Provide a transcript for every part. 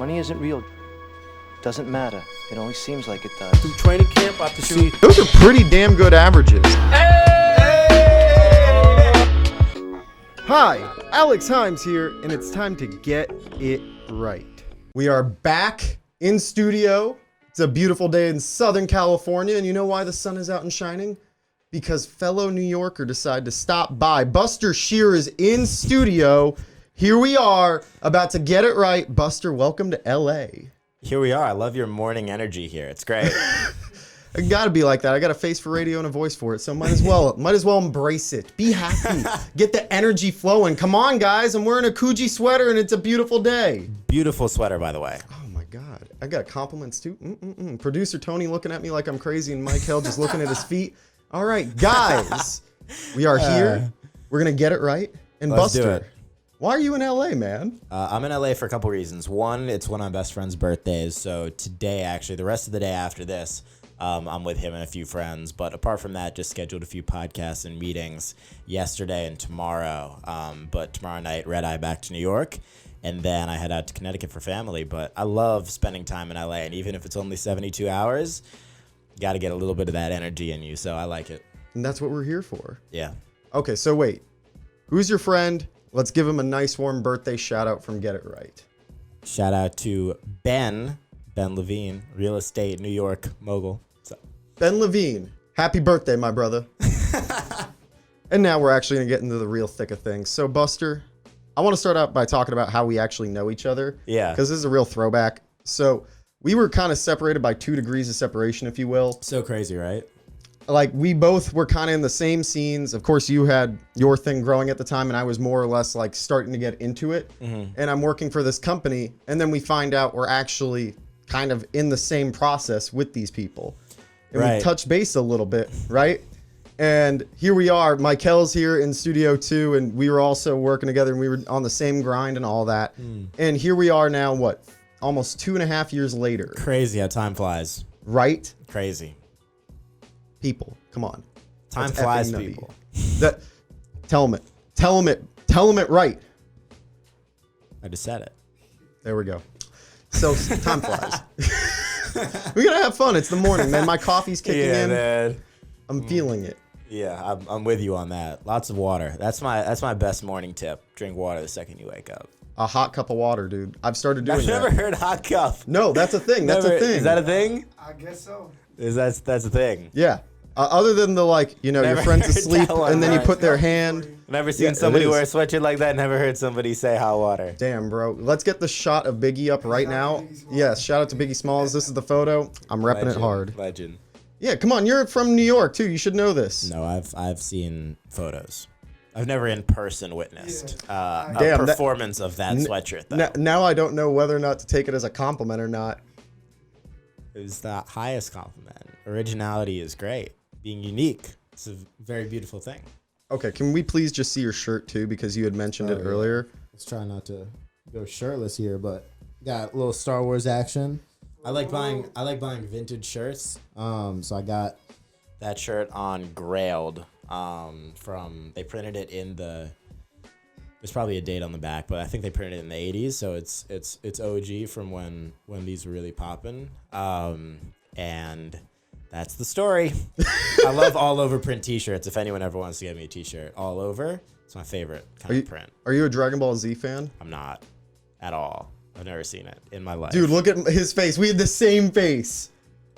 Money isn't real. Doesn't matter. It only seems like it does. Through training camp, after shooting. Those are pretty damn good averages. Hi, Alex Himes here, and it's time to get it right. We are back in studio. It's a beautiful day in Southern California, and you know why the sun is out and shining? Because fellow New Yorker decided to stop by. Buster Scher is in studio. Here we are, about to get it right. Buster, welcome to LA. Here we are. I love your morning energy here. It's great. I gotta be like that. I got a face for radio and a voice for it, so might as well embrace it. Be happy. Get the energy flowing. Come on, guys. I'm wearing a Coogee sweater, and it's a beautiful day. Beautiful sweater, by the way. Oh my God. I got compliments too. Producer Tony looking at me like I'm crazy, and Mike Hell just looking at his feet. All right, guys. We are here. We're gonna get it right. And Let's do Buster, it. why are you in LA, man? I'm in LA for a couple reasons. One, it's one of my best friend's birthdays. So today, actually, the rest of the day after this, I'm with him and a few friends. But apart from that, just scheduled a few podcasts and meetings yesterday and tomorrow. But tomorrow night, red eye back to New York. And then I head out to Connecticut for family. But I love spending time in LA. And even if it's only 72 hours, you got to get a little bit of that energy in you. So I like it. And that's what we're here for. Yeah. Okay, so wait. Who's your friend? Let's give him a nice warm birthday shout out from Get It Right. Shout out to Ben Levine, real estate New York mogul. Ben Levine, happy birthday, my brother. And now we're actually going to get into the real thick of things. So, Buster, I want to start out by talking about how we actually know each other. Yeah. Because this is a real throwback. So, we were kind of separated by 2 degrees of separation, if you will. So crazy, right? Like, we both were kind of in the same scenes. Of course, you had your thing growing at the time, and I was more or less like starting to get into it. Mm-hmm. And I'm working for this company. And then we find out we're actually kind of in the same process with these people. And we touch base a little bit, right? And here we are. Michael's here in Studio 2, and we were also working together, and we were on the same grind and all that. And here we are now, what, almost 2.5 years later. Crazy how time flies. Right? Crazy. People, come on. Time That's flies, effing nutty. people. Tell them it right. I just said it. There we go. So time flies. We gotta have fun. It's the morning, man. My coffee's kicking in. Man. I'm feeling it. Yeah, I'm with you on that. Lots of water. That's my best morning tip. Drink water the second you wake up. A hot cup of water, dude. I've started doing I've that. never heard hot cup. No, that's a thing. That's a thing. Is that a thing? I guess so. That's a thing. Yeah. Other than the your Never friend's heard asleep that one, and then you right. put their hand. Never seen Yeah, somebody it is. wear a sweatshirt like that. Never heard somebody say hot water. Damn, bro. Let's get the shot of Biggie up right now. Yes, shout out to Biggie Smalls. This is the photo. I'm repping it hard. Legend. Yeah, come on. You're from New York, too. You should know this. No, I've seen photos. I've never in person witnessed a Damn, performance of that sweatshirt, though. Now I don't know whether or not to take it as a compliment or not. It was the highest compliment. Originality is great. Being unique. It's a very beautiful thing. Okay, can we please just see your shirt, too, because you had mentioned it earlier? Let's try not to go shirtless here, but got a little Star Wars action. I like buying vintage shirts. So I got That shirt on Grailed. They printed it in there's probably a date on the back, but I think they printed it in the 80s, so it's OG from when these were really popping. And that's the story. I love all over print t-shirts. If anyone ever wants to get me a t-shirt, all over, it's my favorite kind of print. Are you a Dragon Ball Z fan? I'm not at all. I've never seen it in my life. Dude, look at his face. We had the same face.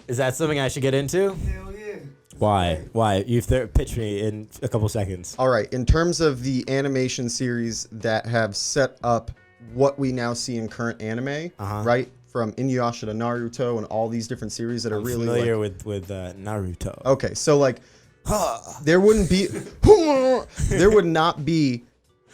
Is that something I should get into? Hell yeah. Why? You've pitched me in a couple seconds. All right. In terms of the animation series that have set up what we now see in current anime, right? From Inuyasha to Naruto and all these different series that are really familiar with Naruto. Okay, so there wouldn't be there would not be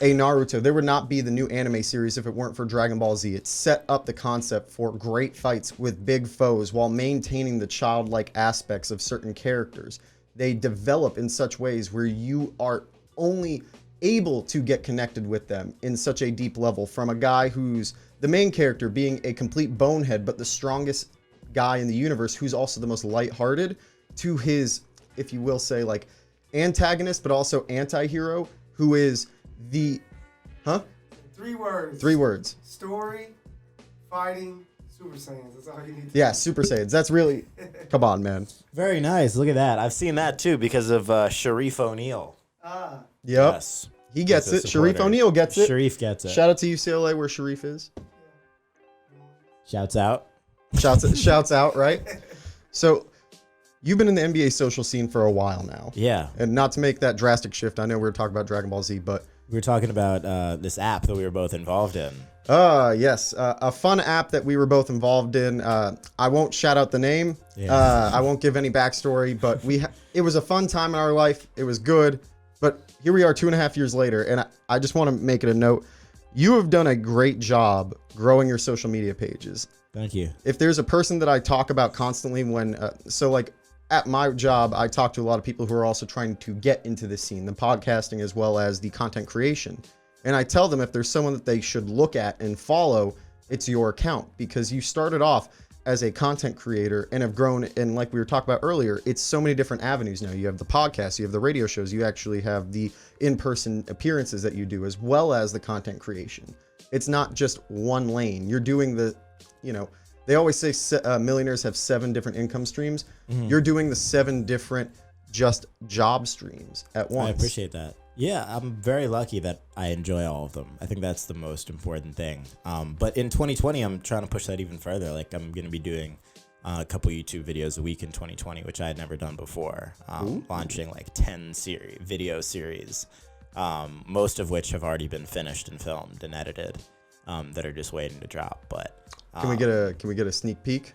a Naruto. There would not be the new anime series if it weren't for Dragon Ball Z. It set up the concept for great fights with big foes while maintaining the childlike aspects of certain characters. They develop in such ways where you are only able to get connected with them in such a deep level, from a guy who's the main character being a complete bonehead but the strongest guy in the universe who's also the most lighthearted, to his, if you will say, antagonist but also anti-hero, who is the 3 words. 3 words. Story, fighting Super Saiyans. That's all you need to Yeah, know. Super Saiyans. That's really. Come on, man. Very nice. Look at that. I've seen that too because of Sharif O'Neal. Ah, Yep. Yes. He gets He's a it. Sharif supporter. O'Neal gets it. Sharif gets it. Shout out to UCLA where Sharif is. Shouts out. Shouts out, right? So, you've been in the NBA social scene for a while now. Yeah. And not to make that drastic shift, I know we were talking about Dragon Ball Z, but We were talking about this app that we were both involved in. yes, a fun app that we were both involved in. I won't shout out the name. Yeah. I won't give any backstory, but it was a fun time in our life. It was good, but here we are 2.5 years later, and I just want to make it a note. You have done a great job growing your social media pages. Thank you. If there's a person that I talk about constantly at my job, I talk to a lot of people who are also trying to get into this scene, the podcasting as well as the content creation. And I tell them if there's someone that they should look at and follow, it's your account, because you started off as a content creator and have grown. And like we were talking about earlier, it's so many different avenues now. You have the podcast, you have the radio shows, you actually have the in-person appearances that you do, as well as the content creation. It's not just one lane. You're doing they always say millionaires have 7 different income streams. Mm-hmm. You're doing the 7 different just job streams at once. I appreciate that. Yeah, I'm very lucky that I enjoy all of them. I think that's the most important thing. But in 2020, I'm trying to push that even further. Like, I'm going to be doing a couple YouTube videos a week in 2020, which I had never done before. Launching like 10 video series, most of which have already been finished and filmed and edited, that are just waiting to drop. But Can we get a sneak peek?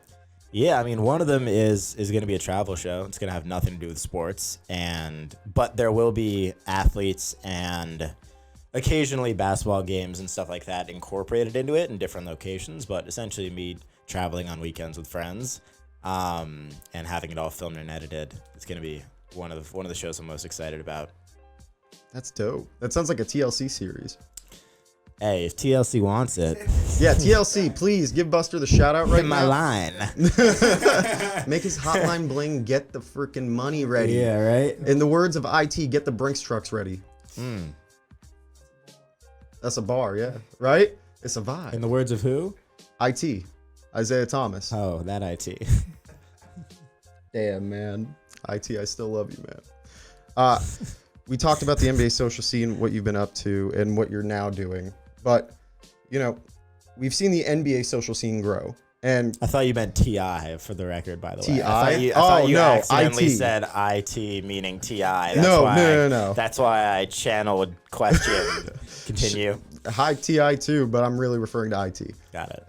yeah, I mean, one of them is going to be a travel show. It's going to have nothing to do with sports, but there will be athletes and occasionally basketball games and stuff like that incorporated into it in different locations. But essentially, me traveling on weekends with friends, and having it all filmed and edited. It's going to be one of the shows I'm most excited about. That's dope. That sounds like a TLC series. Hey, if TLC wants it, Yeah, TLC, please give Buster the shout out right hit my now. line. Make his hotline bling, get the freaking money ready. Yeah, right. In the words of IT, get the Brinks trucks ready. That's a bar, yeah. Right? It's a vibe. In the words of who? IT, Isaiah Thomas. Oh, that IT. Damn, man. IT, I still love you, man. We talked about the NBA social scene, what you've been up to, and what you're now doing. But, we've seen the NBA social scene grow. And I thought you meant TI for the record, by the way. TI? I thought you no, accidentally IT. said IT meaning TI. That's No. That's why I channeled question. Continue. Hi, TI too, but I'm really referring to IT. Got it.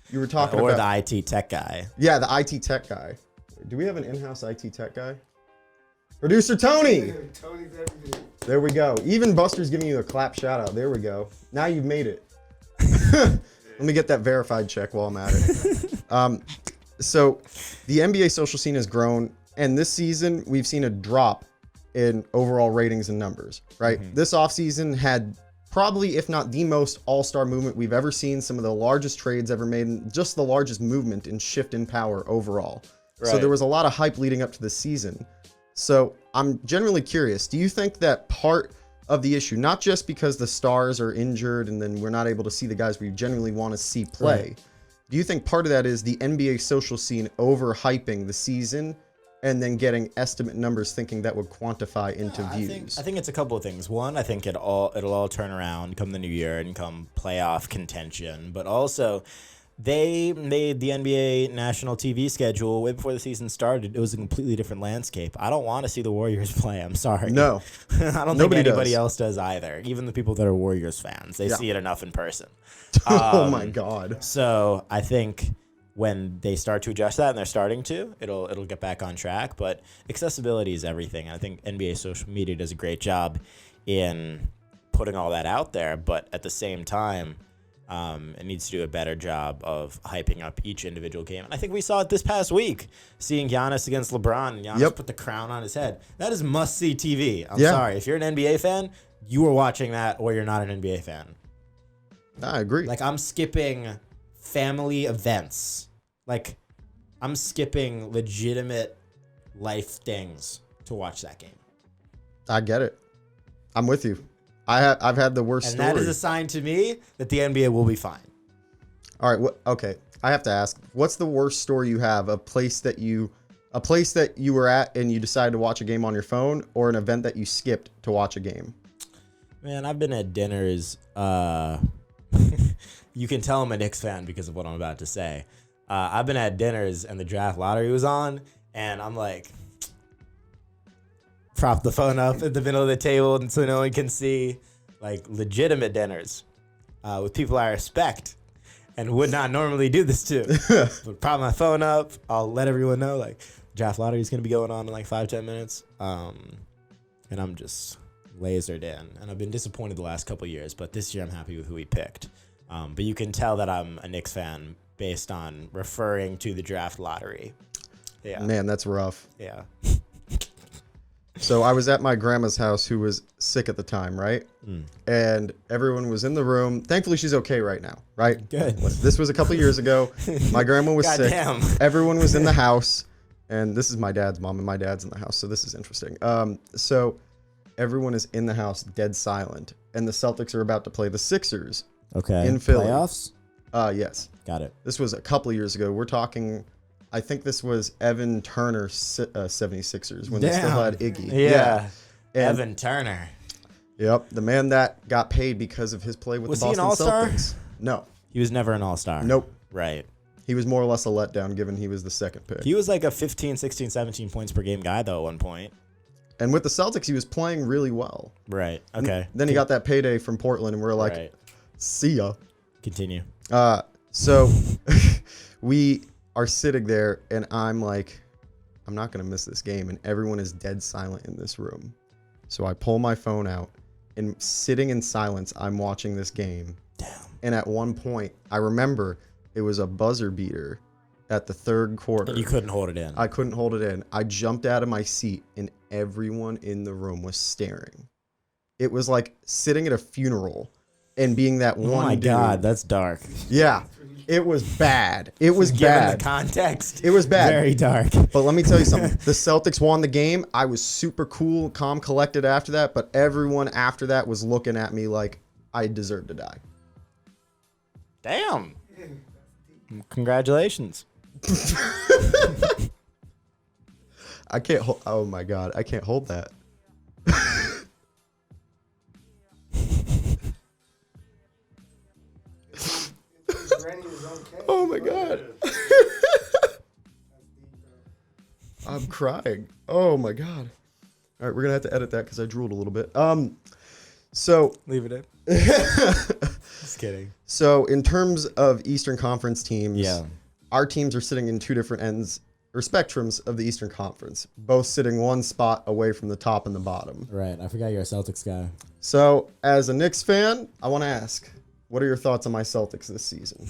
You were talking Or about... the IT tech guy. Yeah, the IT tech guy. Do we have an in-house IT tech guy? Producer Tony! Tony's everything. There we go. Even Buster's giving you a clap shout out. There we go. Now you've made it. Let me get that verified check while I'm at it. So the NBA social scene has grown, and this season we've seen a drop in overall ratings and numbers, right? This offseason had probably, if not the most all-star movement we've ever seen, some of the largest trades ever made, and just the largest movement in shift in power overall. So Right. there was a lot of hype leading up to the season. So I'm genuinely curious, do you think that part of the issue, not just because the stars are injured and then we're not able to see the guys we genuinely want to see play, Right. do you think part of that is the NBA social scene overhyping the season and then getting estimate numbers thinking that would quantify into views? I think it's a couple of things. One, I think it'll all turn around come the new year and come playoff contention. But also, they made the NBA national TV schedule way before the season started. It was a completely different landscape. I don't want to see the Warriors play. I'm sorry. No. I don't Nobody think anybody does. else does either. Even the people that are Warriors fans, they see it enough in person. Oh my God. So I think when they start to adjust that, and they're starting to, it'll get back on track. But accessibility is everything. I think NBA social media does a great job in putting all that out there. But at the same time, it needs to do a better job of hyping up each individual game. And I think we saw it this past week, seeing Giannis against LeBron, and Giannis put the crown on his head. That is must-see TV. I'm sorry. If you're an NBA fan, you are watching that, or you're not an NBA fan. I agree. Like, I'm skipping family events. Like, I'm skipping legitimate life things to watch that game. I get it. I'm with you. I've had the worst And story. that is a sign to me that the NBA will be fine. All right. Okay. I have to ask. What's the worst story you have? A place that you were at and you decided to watch a game on your phone, or an event that you skipped to watch a game? Man, I've been at dinners. You can tell I'm a Knicks fan because of what I'm about to say. I've been at dinners and the draft lottery was on, and I'm like, prop the phone up at the middle of the table and so no one can see. Like legitimate dinners with people I respect and would not normally do this to. But prop my phone up. I'll let everyone know like draft lottery is going to be going on in like 5-10 minutes. And I'm just lasered in. And I've been disappointed the last couple years, but this year I'm happy with who he picked. But you can tell that I'm a Knicks fan based on referring to the draft lottery. Yeah. Man, that's rough. Yeah. So I was at my grandma's house, who was sick at the time, right? And everyone was in the room. Thankfully, she's okay right now, right? Good. This was a couple years ago. My grandma was sick. Goddamn. Everyone was in the house, and this is my dad's mom, and my dad's in the house, so this is interesting. So everyone is in the house, dead silent, and the Celtics are about to play the Sixers. Okay. In Philly. Playoffs? Yes. Got it. This was a couple of years ago. We're talking, I think this was Evan Turner 76ers when they still Damn. had Iggy. Yeah. And- Evan Turner. Yep, the man that got paid because of his play with Was the he an Boston all-star? Celtics. No, He was never an all-star. nope. Right. He was more or less a letdown given he was the second pick. He was like a 15, 16, 17 points per game guy, though, at one point. And with the Celtics, he was playing really well. Right. Okay. Then he got that payday from Portland, and we're like, Right. see ya. Continue. So we are sitting there, and I'm like, I'm not going to miss this game. And everyone is dead silent in this room. So I pull my phone out, and sitting in silence, I'm watching this game. Damn. And at one point, I remember it was a buzzer beater at the third quarter. And you couldn't hold it in. I couldn't hold it in. I jumped out of my seat, and everyone in the room was staring. It was like sitting at a funeral and being that one Oh my dude. God, that's dark. Yeah, it was bad. It was Given bad. the context. It was bad. Very dark. But let me tell you something. The Celtics won the game. I was super cool, calm, collected after that. But everyone after that was looking at me like I deserved to die. Damn. Congratulations. I can't hold. Oh my God, I can't hold that. Granny is okay. Oh my God. I'm crying. Oh my God. All right, we're gonna have to edit that because I drooled a little bit. So Leave it in. Just kidding. So in terms of Eastern Conference teams, Yeah. our teams are sitting in two different ends or spectrums of the Eastern Conference, both sitting one spot away from the top and the bottom. Right. I forgot you're a Celtics guy. So as a Knicks fan, I want to ask, what are your thoughts on my Celtics this season?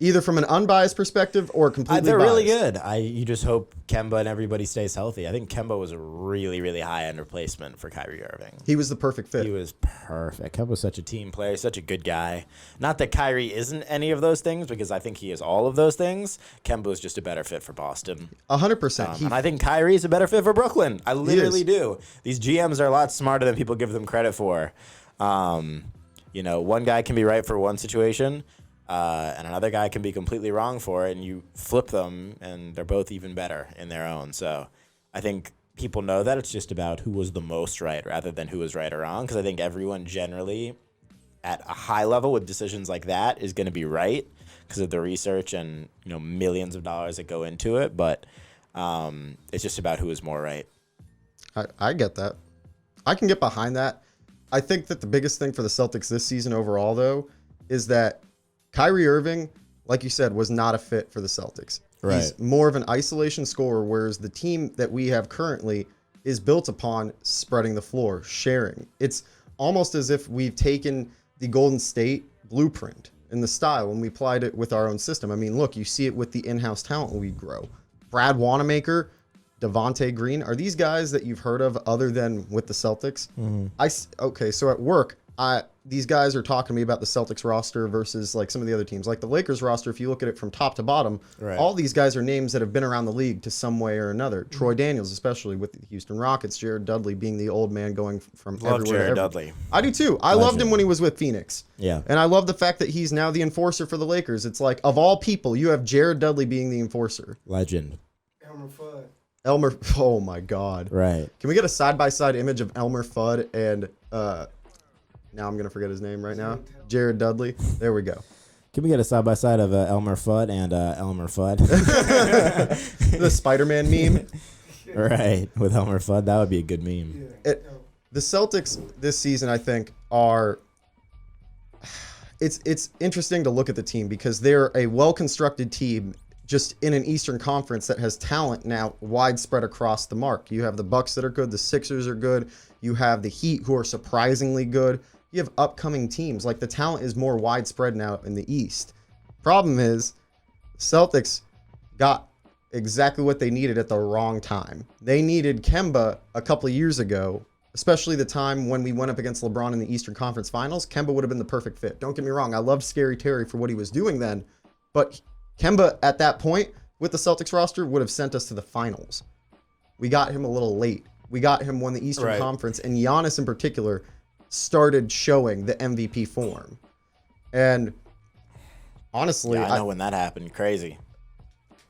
Either from an unbiased perspective or completely They're really biased. good. You just hope Kemba and everybody stays healthy. I think Kemba was a really, really high-end replacement for Kyrie Irving. He was the perfect fit. He was perfect. Kemba's such a team player, such a good guy. Not that Kyrie isn't any of those things, because I think he is all of those things. Kemba is just a better fit for Boston. 100%. And I think Kyrie's a better fit for Brooklyn. I literally do. These GMs are a lot smarter than people give them credit for. One guy can be right for one situation, and another guy can be completely wrong for it, and you flip them, and they're both even better in their own. So I think people know that it's just about who was the most right rather than who was right or wrong, because I think everyone generally at a high level with decisions like that is going to be right because of the research and millions of dollars that go into it. But it's just about who is more right. I get that. I can get behind that. I think that the biggest thing for the Celtics this season overall, though, is that Kyrie Irving, like you said, was not a fit for the Celtics. Right. He's more of an isolation scorer, whereas the team that we have currently is built upon spreading the floor, sharing. It's almost as if we've taken the Golden State blueprint and the style and we applied it with our own system. I mean, look, you see it with the in-house talent we grow. Brad Wanamaker, Devontae Green, are these guys that you've heard of other than with the Celtics? Okay, so at work, these guys are talking to me about the Celtics roster versus like some of the other teams. Like the Lakers roster, if you look at it from top to bottom, Right. all these guys are names that have been around the league to some way or another. Troy Daniels, especially with the Houston Rockets, Jared Dudley being the old man going from Love everywhere to Jared everywhere. Dudley. I do too. I loved him when he was with Phoenix. Yeah. And I love the fact that he's now the enforcer for the Lakers. It's like, of all people, you have Jared Dudley being the enforcer. Legend. Elmer Fudd. Elmer, oh my God. Right. Can we get a side-by-side image of Elmer Fudd and, now I'm going to forget his name right now, Jared Dudley? There we go. Can we get a side by side of Elmer Fudd and Elmer Fudd? The Spider-Man meme. Right. With Elmer Fudd. That would be a good meme. The Celtics this season, I think, are... It's interesting to look at the team because they're a well-constructed team just in an Eastern Conference that has talent now widespread across the mark. You have the Bucks that are good. The Sixers are good. You have the Heat who are surprisingly good. You have upcoming teams. Like the talent is more widespread now in the East. Problem is, Celtics got exactly what they needed at the wrong time. They needed Kemba a couple of years ago, especially the time when we went up against LeBron in the Eastern Conference Finals. Kemba would have been the perfect fit. Don't get me wrong. I loved Scary Terry for what he was doing then, but Kemba at that point with the Celtics roster would have sent us to the finals. We got him a little late. We got him when the Eastern Conference, and Giannis in particular, started showing the MVP form. And honestly, Yeah, I know when that happened. Crazy.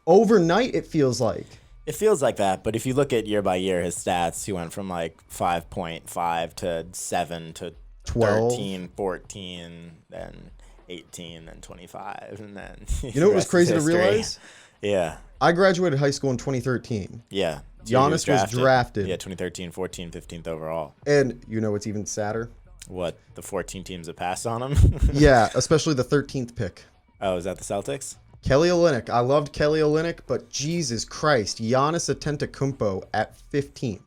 Overnight it feels like. It feels like that, but if you look at year by year, his stats, he went from like 5.5 to 7 to 12. 13, 14, then 18, then 25, and then You know what was crazy to realize? Yeah. I graduated high school in 2013. Yeah. Giannis was drafted. Yeah, 2013, 14, 15th overall. And you know what's even sadder? What, the 14 teams that passed on him? Yeah, especially the 13th pick. Oh, is that the Celtics? Kelly Olynyk. I loved Kelly Olynyk, but Jesus Christ, Giannis Antetokounmpo at 15th.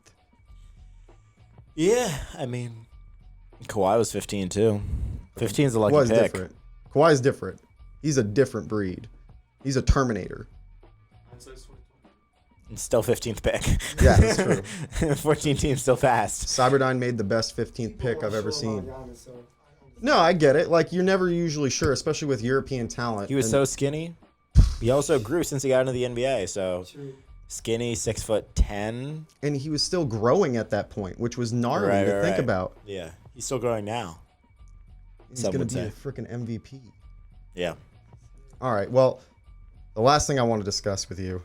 Yeah, I mean, Kawhi was 15 too. 15 is a lucky Kawhi's pick. different. Kawhi's different. He's a different breed. He's a Terminator. And still 15th pick. Yeah, that's true. 14 teams still passed. Cyberdyne made the best 15th pick I've ever Sure about seen. Giannis, so No, I get it. Like, you're never usually sure, especially with European talent. He was And so skinny. He also grew since he got into the NBA. So true. skinny, 6'10". And he was still growing at that point, which was gnarly Right, to right, think right. about. Yeah, he's still growing now. He's Some going to would be say. a freaking MVP. Yeah. All right. Well, the last thing I want to discuss with you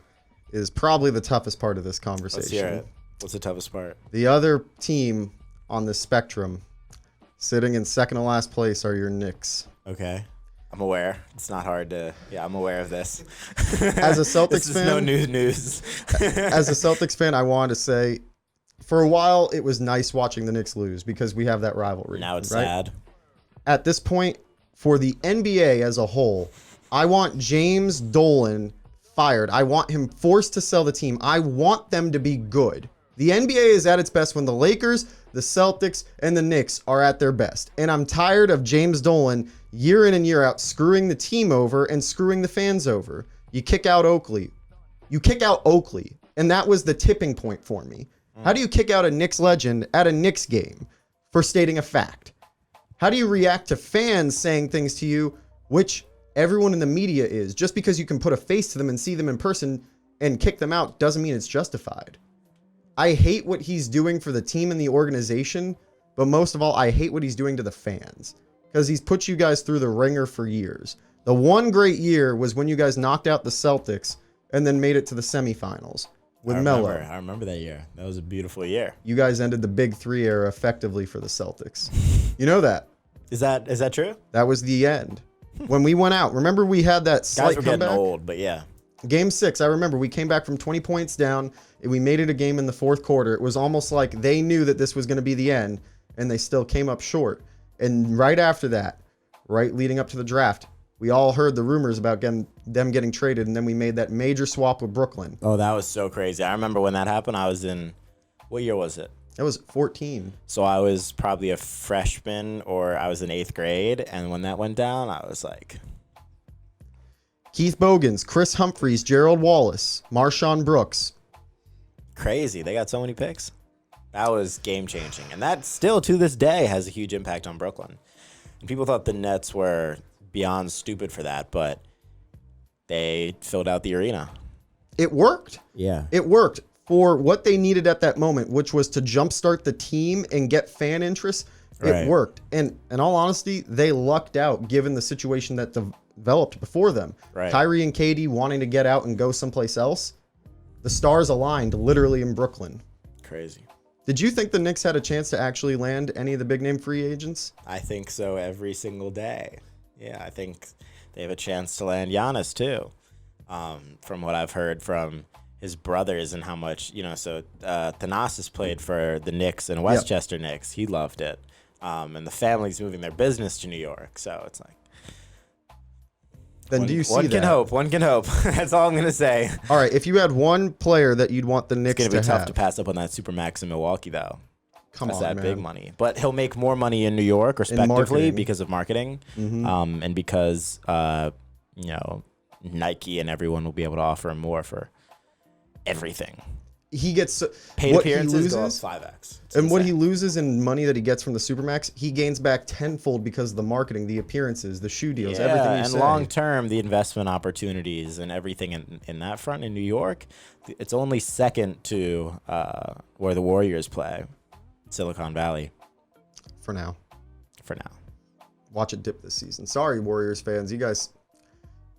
is probably the toughest part of this conversation. Let's hear it. What's the toughest part? The other team on the spectrum, sitting in second to last place, are your Knicks. Okay. I'm aware. It's not hard to. Yeah, I'm aware of this. As a Celtics this is fan, no news. as a Celtics fan, I wanted to say, for a while, it was nice watching the Knicks lose because we have that rivalry. Now it's right? sad. At this point, for the NBA as a whole, I want James Dolan fired. I want him forced to sell the team. I want them to be good. The NBA is at its best when the Lakers, the Celtics, and the Knicks are at their best. And I'm tired of James Dolan year in and year out screwing the team over and screwing the fans over. You kick out Oakley. And that was the tipping point for me. How do you kick out a Knicks legend at a Knicks game for stating a fact? How do you react to fans saying things to you, which everyone in the media is? Just because you can put a face to them and see them in person and kick them out doesn't mean it's justified. I hate what he's doing for the team and the organization, but most of all, I hate what he's doing to the fans because he's put you guys through the ringer for years. The one great year was when you guys knocked out the Celtics and then made it to the semifinals with Melo. I remember that year. That was a beautiful year. You guys ended the Big Three era effectively for the Celtics. You know that. Is that true? That was the end. When we went out, remember we had that Guys slight were getting comeback? old, but yeah. Game 6, I remember we came back from 20 points down and we made it a game in the fourth quarter. It was almost like they knew that this was going to be the end and they still came up short. And right after that, right leading up to the draft, we all heard the rumors about them getting traded, and then we made that major swap with Brooklyn. Oh, that was so crazy. I remember when that happened. I was in, what year was it? That was 14. So I was probably a freshman or I was in 8th grade. And when that went down, I was like, Keith Bogans, Chris Humphries, Gerald Wallace, Marshawn Brooks. crazy. They got so many picks. That was game changing. And that still to this day has a huge impact on Brooklyn. And people thought the Nets were beyond stupid for that, but they filled out the arena. It worked. Yeah. It worked for what they needed at that moment, which was to jumpstart the team and get fan interest. It Right. worked. And in all honesty, they lucked out given the situation that developed before them. Right. Kyrie and KD wanting to get out and go someplace else. The stars aligned literally in Brooklyn. Crazy. Did you think the Knicks had a chance to actually land any of the big name free agents? I think so every single day. Yeah, I think they have a chance to land Giannis too. From what I've heard from his brothers and how much, so Thanasis played for the Knicks and Westchester Knicks. He loved it. And the family's moving their business to New York. So it's like, Then do you see one that? can hope. One can hope. That's all I'm going to say. All right, if you had one player that you'd want the Knicks It's going to be to tough have, to pass up on that Supermax in Milwaukee, though. come That's on, that man. big money. But he'll make more money in New York, respectively, marketing. because of marketing. And because, Nike and everyone will be able to offer him more for everything. He gets Paid what he appearances go up loses, 5x. It's and what he insane. loses in money that he gets from the Supermax, he gains back tenfold because of the marketing, the appearances, the shoe deals, everything you and say. long term, the investment opportunities and everything in that front in New York, it's only second to where the Warriors play, Silicon Valley, For now. for now. Watch it dip this season. Sorry, Warriors fans. You guys.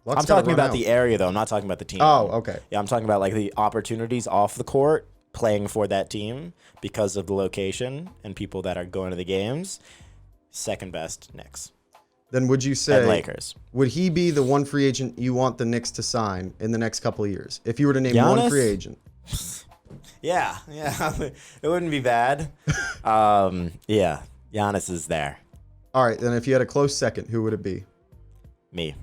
I'm talking about the area, though. I'm not talking about the team. Oh, okay. Yeah, I'm talking about like the opportunities off the court playing for that team because of the location and people that are going to the games. Second best Knicks Then would you and say, Lakers. would he be the one free agent you want the Knicks to sign in the next couple of years? If you were to name one Giannis? free agent. Yeah, it wouldn't be bad. Yeah, Giannis is there. All right, then if you had a close second, who would it be? Me.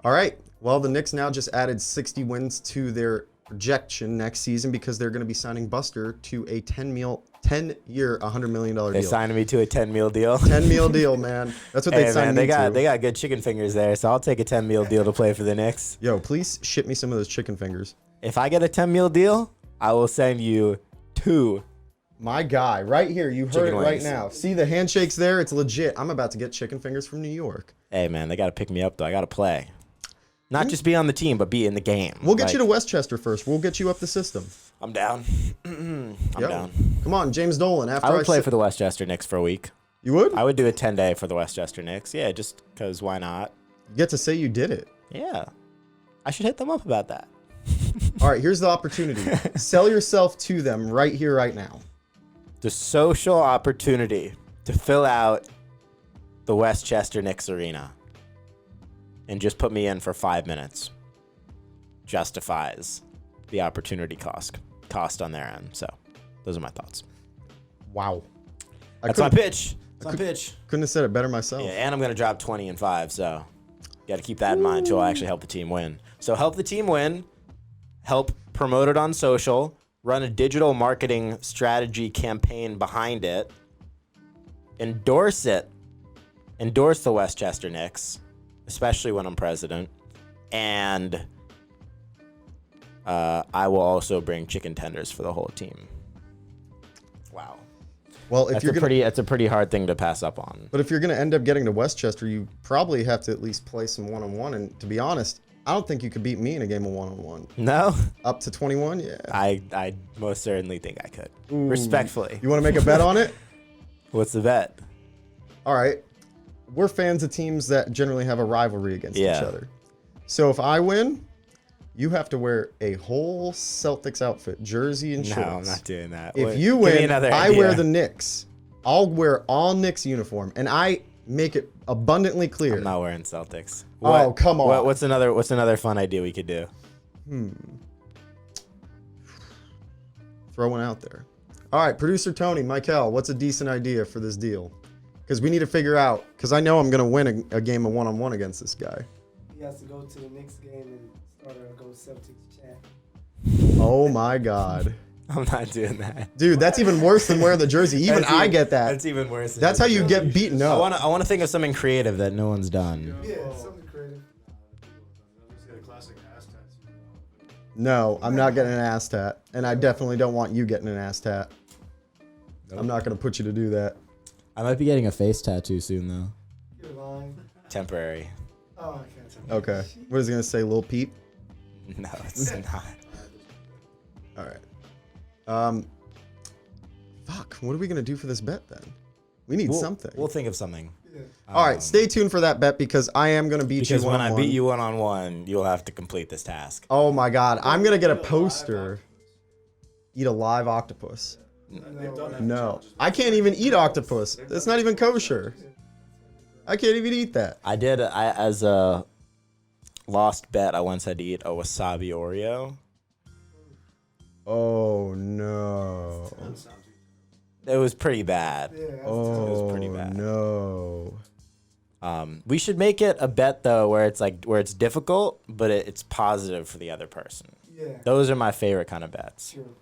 All right. Well, the Knicks now just added 60 wins to their projection next season because they're going to be signing Buster to a 10-year, $100 million They deal. signed me to a 10 meal deal. 10 meal deal, man. That's what they Hey signed man, me to. they got good chicken fingers there, so I'll take a 10 meal deal to play for the Knicks. Yo, please ship me some of those chicken fingers. If I get a 10 meal deal, I will send you 2. My guy, right here. You heard Chicken it right wings. now. See the handshakes there? It's legit. I'm about to get chicken fingers from New York. Hey man, they got to pick me up though. I got to play. Not just be on the team, but be in the game. We'll get you to Westchester first. We'll get you up the system. I'm down. I'm Yo, down. Come on, James Dolan. After I would play sit- for the Westchester Knicks for a week. You would? I would do a 10-day for the Westchester Knicks. Yeah, just because why not? You get to say you did it. Yeah. I should hit them up about that. All right, here's the opportunity. Sell yourself to them right here, right now. The social opportunity to fill out the Westchester Knicks arena and just put me in for 5 minutes justifies the opportunity cost on their end. So those are my thoughts. Wow. That's my pitch. That's my pitch. Couldn't have said it better myself. Yeah, and I'm going to drop 20 and 5, so got to keep that in mind until I actually help the team win. So help the team win, help promote it on social, run a digital marketing strategy campaign behind it, endorse it, endorse the Westchester Knicks, especially when I'm president, and I will also bring chicken tenders for the whole team. Wow. Well, if That's you're a gonna, pretty that's a pretty hard thing to pass up on. but if you're gonna end up getting to Westchester, you probably have to at least play some one-on-one. And to be honest, I don't think you could beat me in a game of one-on-one. No? Up to 21, yeah. I most certainly think I could. Respectfully. You want to make a bet on it? What's the bet? All right. We're fans of teams that generally have a rivalry against each Yeah. other. So if I win, you have to wear a whole Celtics outfit, jersey and shorts. No, I'm not doing that. If Wait, you give me win, another I idea. wear the Knicks. I'll wear all Knicks uniform, and I make it abundantly clear. I'm not wearing Celtics. Oh, come on. What's another fun idea we could do? Throw one out there. All right, producer Tony, Michael, what's a decent idea for this deal? Because we need to figure out, because I know I'm going to win a game of one-on-one against this guy. He has to go to the Knicks game and start a Go Celtics chant. Oh, my God. I'm not doing that. Dude, that's even worse than wearing the jersey. Even That's I get that. That's even worse. That's how you get beaten I up. want to think of something creative that no one's done. Yeah, something creative. No, I'm not getting an ass tat. And I definitely don't want you getting an ass tat. I'm not going to put you to do that. I might be getting a face tattoo soon though. You're lying. Temporary. Oh, I can't tell. Okay. What is he gonna say, Lil Peep? No, it's not. All right. Fuck. What are we gonna do for this bet then? We need something. We'll think of something. Yeah. All right. Stay tuned for that bet because I am gonna beat you Because when I one-on-one. beat you one-on-one, you'll have to complete this task. Oh my God. I'm gonna get a poster. Eat a live octopus. No. I can't even eat octopus. It's not even kosher. I can't even eat that. As a lost bet, I once had to eat a wasabi Oreo. Oh no. It was pretty bad. Yeah, that's Oh It was pretty bad. no. We should make it a bet though, where it's difficult, but it's positive for the other person. yeah. Those are my favorite kind of bets. True.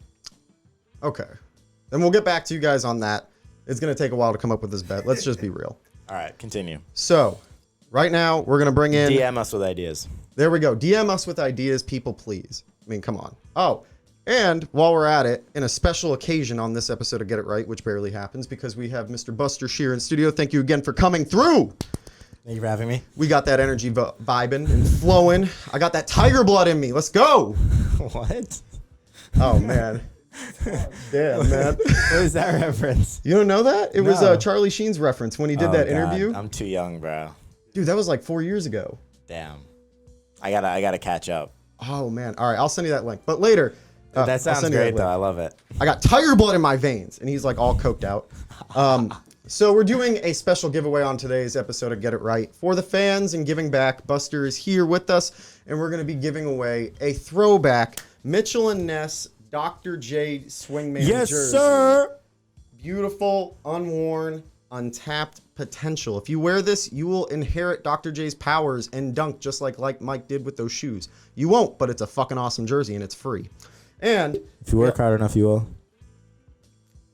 Okay. Then we'll get back to you guys on that. It's gonna take a while to come up with this bet. Let's just be real. All right, continue. So, right now we're gonna bring in. DM us with ideas. There we go. DM us with ideas, people, please. I mean, come on. Oh, and while we're at it, in a special occasion on this episode of Get It Right, which barely happens because we have Mr. Buster Scher in studio. Thank you again for coming through. Thank you for having me. We got that energy vibing and flowing. I got that tiger blood in me. Let's go. What? Oh, man. Damn, man. What is that reference? You don't know that? It was No. Charlie Sheen's reference when he did Oh, that God, interview. I'm too young, bro. Dude, that was like 4 years ago. Damn. I gotta catch up. Oh, man. All right, I'll send you that link. But later. I'll That sounds send you great that though. link. I love it. I got tiger blood in my veins. And he's like all coked out. So we're doing a special giveaway on today's episode of Get It Right. For the fans and giving back, Buster is here with us. And we're going to be giving away a throwback Mitchell and Ness Dr. J Swingman jersey. Beautiful, unworn, untapped potential. If you wear this, you will inherit Dr. J's powers and dunk just like Mike did with those shoes. You won't, but it's a fucking awesome jersey and it's free. And If you work hard enough, you will.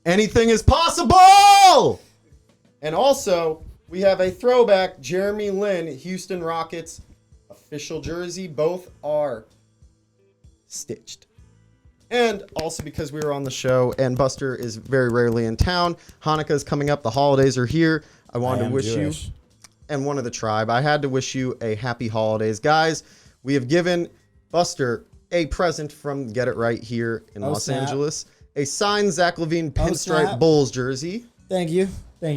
anything is possible! And also, we have a throwback Jeremy Lin Houston Rockets official jersey. Both are stitched. And also because we were on the show and Buster is very rarely in town, Hanukkah is coming up, the holidays are here. I wanted to wish you, and one of the tribe, I had to wish you a happy holidays. Guys, we have given Buster a present from Get It Right here in Los snap. Angeles. A signed Zach LaVine snap. pinstripe Bulls jersey. Thank you,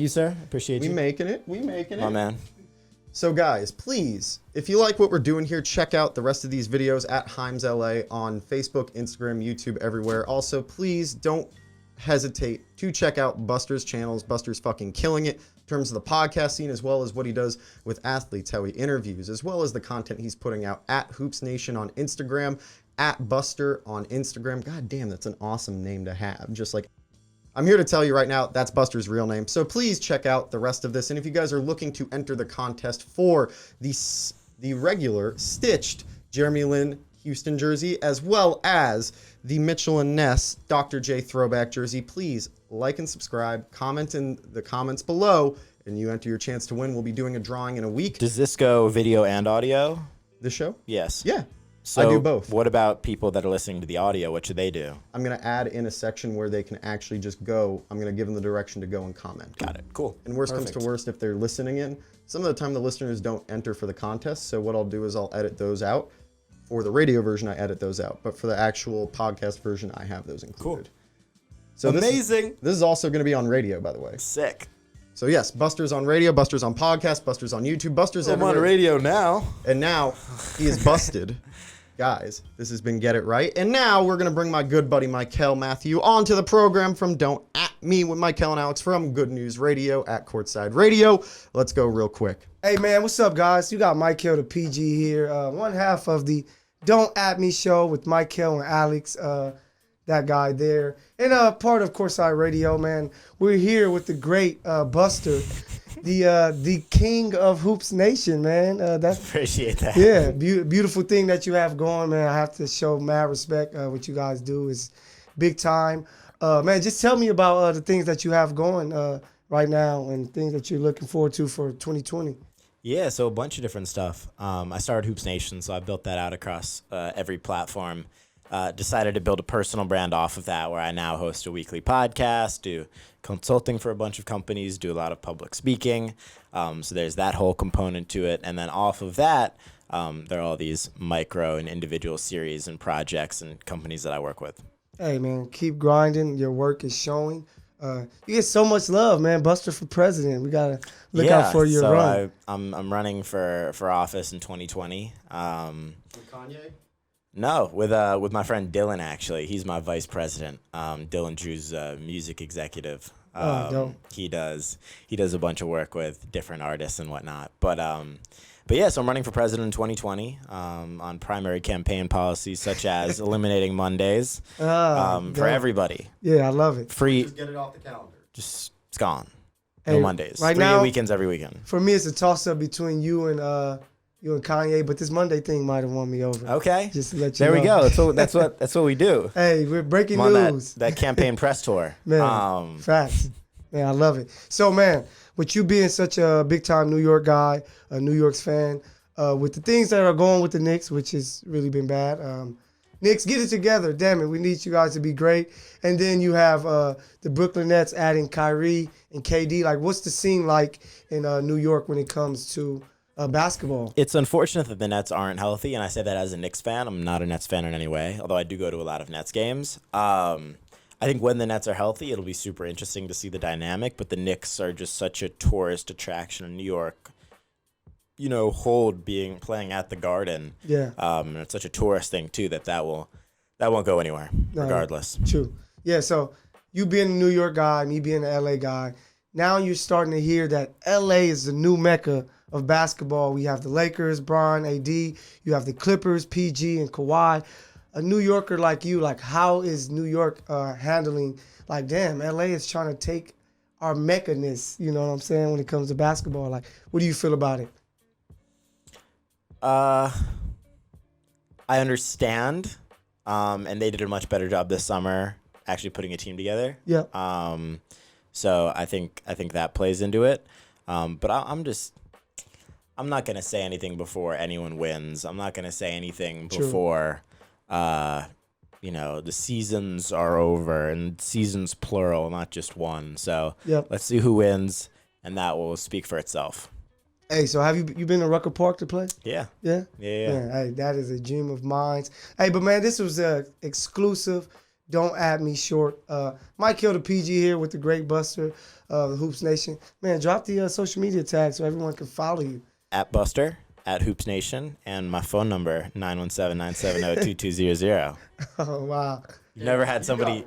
sir. Appreciate We you. making it. We making it. My man. So guys, please, if you like what we're doing here, check out the rest of these videos at Himes LA on Facebook, Instagram, YouTube, everywhere. Also, please don't hesitate to check out Buster's channels. Buster's fucking killing it in terms of the podcast scene, as well as what he does with athletes, how he interviews, as well as the content he's putting out at Hoops Nation on Instagram, at Buster on Instagram. God damn, that's an awesome name to have. Just like, I'm here to tell you right now, that's Buster's real name. So please check out the rest of this. And if you guys are looking to enter the contest for the regular stitched Jeremy Lin Houston jersey, as well as the Mitchell and Ness Dr. J throwback jersey, please like and subscribe, comment in the comments below, and you enter your chance to win. We'll be doing a drawing in a week. Does this go video and audio? This show? Yes. Yeah. So I do both. What about people that are listening to the audio? What should they do? I'm going to add in a section where they can actually just go. I'm going to give them the direction to go and comment. Got it. Cool. And worst comes to worst, if they're listening in, some of the time the listeners don't enter for the contest. So what I'll do is I'll edit those out. For the radio version, I edit those out. But for the actual podcast version, I have those included. Cool. So Amazing. This is also going to be on radio, by the way. Sick. So yes, Buster's on radio, Buster's on podcast, Buster's on YouTube, Buster's I'm everywhere. on radio now. And now he is busted. Guys, this has been Get It Right. And now we're going to bring my good buddy Michael Matthew onto the program from Don't At Me with Michael and Alex from Good News Radio at Courtside Radio. Let's go real quick. Hey man, what's up guys? You got Mike Hill, the PG here. One half of the Don't At Me show with Mike Hill and Alex, that guy there. And part of Courtside Radio, man. We're here with the great Buster, the king of Hoops Nation, man. That's Appreciate that. yeah, beautiful thing that you have going, man. I have to show mad respect. What you guys do is big time. Man, just tell me about the things that you have going right now and things that you're looking forward to for 2020. Yeah, so a bunch of different stuff. I started Hoops Nation, so I built that out across every platform. decided to build a personal brand off of that, where I now host a weekly podcast, do consulting for a bunch of companies, do a lot of public speaking. So there's that whole component to it. And then off of that, there are all these micro and individual series and projects and companies that I work with. Hey, man, keep grinding. Your work is showing. You get so much love, man. Buster for president. We got to look out for your run. I'm running for office in 2020. With Kanye? No, with my friend Dylan, actually. He's my vice president. Dylan Drew's music executive. Dope. He does a bunch of work with different artists and whatnot. But yeah, so I'm running for president in 2020 on primary campaign policies such as eliminating Mondays for everybody. Yeah, I love it. Free. Just get it off the calendar. Just it's gone. Hey, No Mondays. right 3 now- weekends every weekend. For me, it's a toss-up between you and Kanye, but this Monday thing might have won me over. Okay. Just to let you There we know. go. That's what we do. Hey, we're breaking I'm on news. that campaign press tour. Man, facts. Man, I love it. So, man, with you being such a big-time New York guy, a New York's fan, with the things that are going with the Knicks, which has really been bad, Knicks, get it together. Damn it, we need you guys to be great. And then you have the Brooklyn Nets adding Kyrie and KD. Like, what's the scene like in New York when it comes to basketball? It's unfortunate that the Nets aren't healthy, and I say that as a Knicks fan. I'm not a Nets fan in any way, although I do go to a lot of Nets games. I think when the Nets are healthy, it'll be super interesting to see the dynamic, but the Knicks are just such a tourist attraction in New York. You know, playing at the Garden. Yeah. And it's such a tourist thing too that won't go anywhere, regardless. True. Yeah, so you being a New York guy, me being an LA guy, now you're starting to hear that LA is the new mecca of basketball. We have the Lakers, Bron, AD, you have the Clippers, PG, and Kawhi. A New Yorker like you, like, how is New York handling, like, damn, LA is trying to take our mecca-ness, you know what I'm saying, when it comes to basketball? Like, what do you feel about it? I understand, and they did a much better job this summer actually putting a team together. Yeah. So I think that plays into it. But I'm not gonna say anything before anyone wins. I'm not gonna say anything before, the seasons are over, and seasons plural, not just one. So let's see who wins, and that will speak for itself. Hey, so have you been to Rucker Park to play? Yeah. Yeah? Yeah. Hey, that is a dream of mine. Hey, but man, this was a exclusive. Don't add me short. Mike Hill, the PG here with the great Buster, the Hoops Nation. Man, drop the social media tag so everyone can follow you. At Buster, at Hoops Nation, and my phone number 917-970-2200. Oh wow. You never had somebody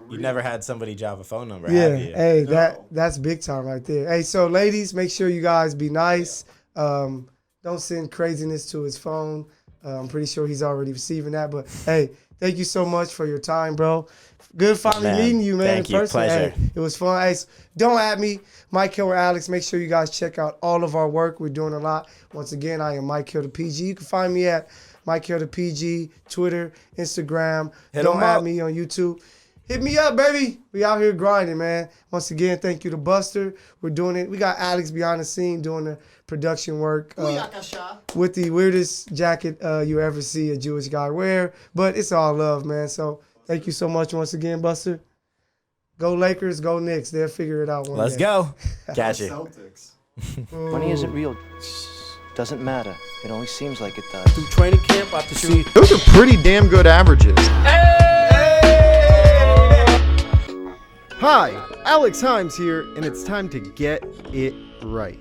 drop a phone number, Yeah. have you? Hey, that's big time right there. Hey, so ladies, make sure you guys be nice. Don't send craziness to his phone. I'm pretty sure he's already receiving that. But hey, thank you so much for your time, bro. Good finally meeting you, man. Thank you. Pleasure. Hey, it was fun. Hey, don't at me, Mike Hill or Alex. Make sure you guys check out all of our work. We're doing a lot. Once again, I am Mike Hill the PG. You can find me at Mike Hill the PG, Twitter, Instagram. Don't at me on YouTube. Hit me up, baby. We out here grinding, man. Once again, thank you to Buster. We're doing it. We got Alex behind the scene doing the production work with the weirdest jacket you ever see a Jewish guy wear. But it's all love, man. So thank you so much once again, Buster. Go Lakers, go Knicks. They'll figure it out one Let's day. go. Catch you. Celtics. Money isn't real. Doesn't matter. It only seems like it does. Through training camp, I have to see. Those are pretty damn good averages. Hi, Alex Himes here, and it's time to get it right.